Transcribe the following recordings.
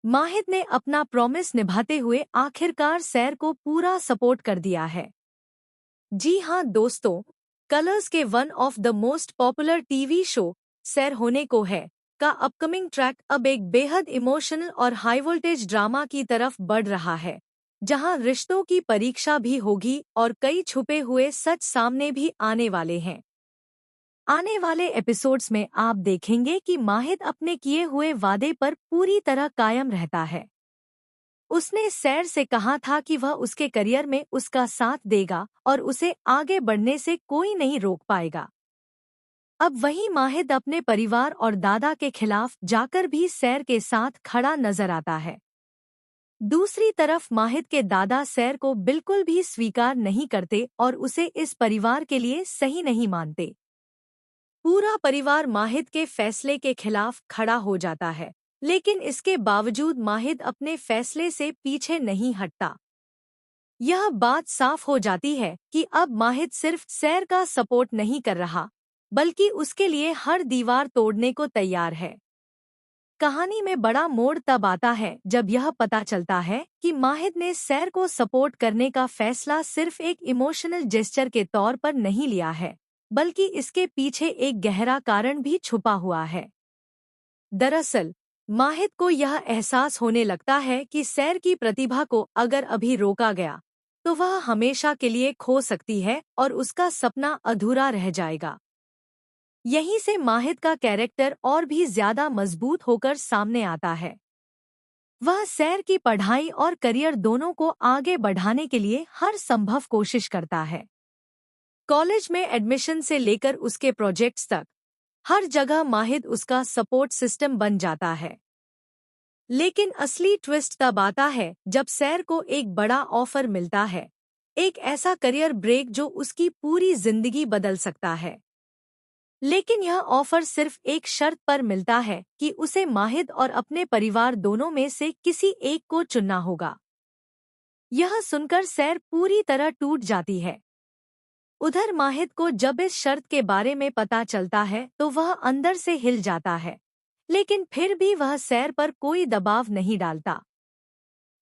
माहिद ने अपना प्रॉमिस निभाते हुए आखिरकार सैर को पूरा सपोर्ट कर दिया है। जी हाँ दोस्तों, कलर्स के one of the most popular TV show सैर होने को है का अपकमिंग ट्रैक अब एक बेहद इमोशनल और हाई वोल्टेज ड्रामा की तरफ बढ़ रहा है, जहां रिश्तों की परीक्षा भी होगी और कई छुपे हुए सच सामने भी आने वाले हैं। आने वाले एपिसोड्स में आप देखेंगे कि माहिद अपने किए हुए वादे पर पूरी तरह कायम रहता है। उसने सैर से कहा था कि वह उसके करियर में उसका साथ देगा और उसे आगे बढ़ने से कोई नहीं रोक पाएगा। अब वही माहिद अपने परिवार और दादा के खिलाफ जाकर भी सैर के साथ खड़ा नजर आता है। दूसरी तरफ माहिद के दादा सैर को बिल्कुल भी स्वीकार नहीं करते और उसे इस परिवार के लिए सही नहीं मानते। पूरा परिवार माहिद के फैसले के खिलाफ खड़ा हो जाता है, लेकिन इसके बावजूद माहिद अपने फैसले से पीछे नहीं हटता। यह बात साफ हो जाती है कि अब माहिद सिर्फ सैर का सपोर्ट नहीं कर रहा, बल्कि उसके लिए हर दीवार तोड़ने को तैयार है। कहानी में बड़ा मोड़ तब आता है जब यह पता चलता है कि माहिद ने सैर को सपोर्ट करने का फैसला सिर्फ एक इमोशनल जेस्चर के तौर पर नहीं लिया है, बल्कि इसके पीछे एक गहरा कारण भी छुपा हुआ है। दरअसल माहिद को यह एहसास होने लगता है कि सैर की प्रतिभा को अगर अभी रोका गया तो वह हमेशा के लिए खो सकती है और उसका सपना अधूरा रह जाएगा। यहीं से माहिद का कैरेक्टर और भी ज्यादा मजबूत होकर सामने आता है। वह सैर की पढ़ाई और करियर दोनों को आगे बढ़ाने के लिए हर संभव कोशिश करता है। कॉलेज में एडमिशन से लेकर उसके प्रोजेक्ट्स तक हर जगह माहिद उसका सपोर्ट सिस्टम बन जाता है। लेकिन असली ट्विस्ट तब आता है जब सैर को एक बड़ा ऑफर मिलता है, एक ऐसा करियर ब्रेक जो उसकी पूरी जिंदगी बदल सकता है। लेकिन यह ऑफर सिर्फ एक शर्त पर मिलता है कि उसे माहिद और अपने परिवार दोनों में से किसी एक को चुनना होगा। यह सुनकर सैर पूरी तरह टूट जाती है। उधर माहिद को जब इस शर्त के बारे में पता चलता है तो वह अंदर से हिल जाता है, लेकिन फिर भी वह सैर पर कोई दबाव नहीं डालता।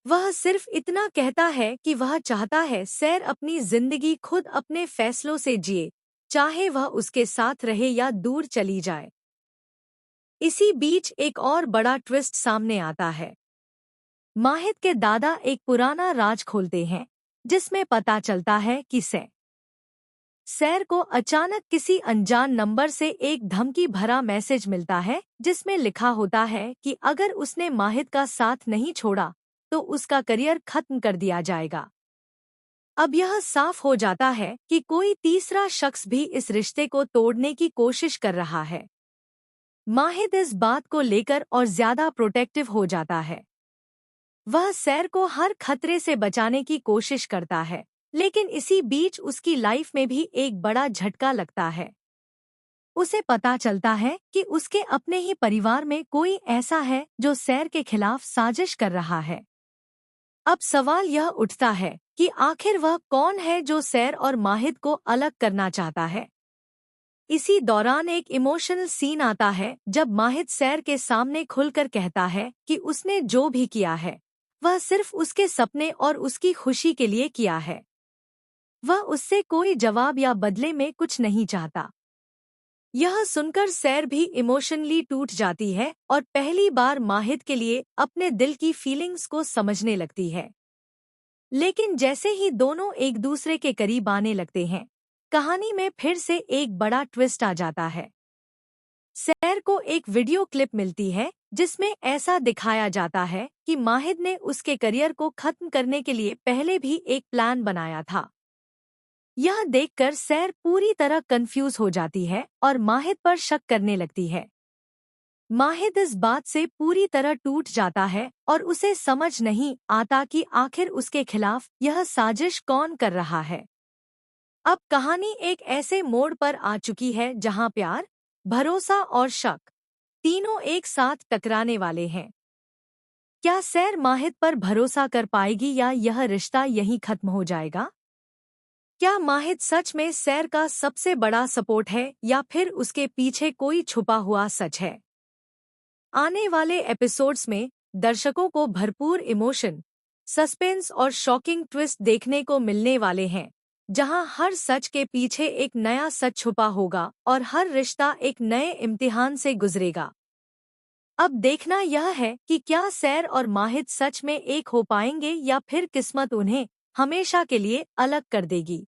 वह सिर्फ इतना कहता है कि वह चाहता है सैर अपनी जिंदगी खुद अपने फैसलों से जिए, चाहे वह उसके साथ रहे या दूर चली जाए। इसी बीच एक और बड़ा ट्विस्ट सामने आता है। माहिद के दादा एक पुराना राज खोलते हैं, जिसमें पता चलता है कि सैर को अचानक किसी अनजान नंबर से एक धमकी भरा मैसेज मिलता है, जिसमें लिखा होता है कि अगर उसने माहिद का साथ नहीं छोड़ा तो उसका करियर खत्म कर दिया जाएगा। अब यह साफ हो जाता है कि कोई तीसरा शख्स भी इस रिश्ते को तोड़ने की कोशिश कर रहा है। माहिद इस बात को लेकर और ज्यादा प्रोटेक्टिव हो जाता है। वह सैर को हर खतरे से बचाने की कोशिश करता है, लेकिन इसी बीच उसकी लाइफ में भी एक बड़ा झटका लगता है। उसे पता चलता है कि उसके अपने ही परिवार में कोई ऐसा है जो सैर के खिलाफ साजिश कर रहा है। अब सवाल यह उठता है कि आखिर वह कौन है जो सैर और माहिद को अलग करना चाहता है। इसी दौरान एक इमोशनल सीन आता है जब माहिद सैर के सामने खुलकर कहता है कि उसने जो भी किया है वह सिर्फ उसके सपने और उसकी खुशी के लिए किया है। वह उससे कोई जवाब या बदले में कुछ नहीं चाहता। यह सुनकर सैर भी इमोशनली टूट जाती है और पहली बार माहिद के लिए अपने दिल की फीलिंग्स को समझने लगती है। लेकिन जैसे ही दोनों एक दूसरे के करीब आने लगते हैं, कहानी में फिर से एक बड़ा ट्विस्ट आ जाता है। सैर को एक वीडियो क्लिप मिलती है जिसमें ऐसा दिखाया जाता है कि माहिद ने उसके करियर को खत्म करने के लिए पहले भी एक प्लान बनाया था। यह देखकर सैर पूरी तरह कंफ्यूज हो जाती है और माहिद पर शक करने लगती है। माहिद इस बात से पूरी तरह टूट जाता है और उसे समझ नहीं आता कि आखिर उसके खिलाफ यह साजिश कौन कर रहा है। अब कहानी एक ऐसे मोड़ पर आ चुकी है जहां प्यार, भरोसा और शक तीनों एक साथ टकराने वाले हैं। क्या सैर माहिद पर भरोसा कर पाएगी या यह रिश्ता यहीं खत्म हो जाएगा? क्या माहिद सच में सैर का सबसे बड़ा सपोर्ट है या फिर उसके पीछे कोई छुपा हुआ सच है? आने वाले एपिसोड्स में दर्शकों को भरपूर इमोशन, सस्पेंस और शॉकिंग ट्विस्ट देखने को मिलने वाले हैं, जहां हर सच के पीछे एक नया सच छुपा होगा और हर रिश्ता एक नए इम्तिहान से गुजरेगा। अब देखना यह है कि क्या सैर और माहिद सच में एक हो पाएंगे या फिर किस्मत उन्हें हमेशा के लिए अलग कर देगी।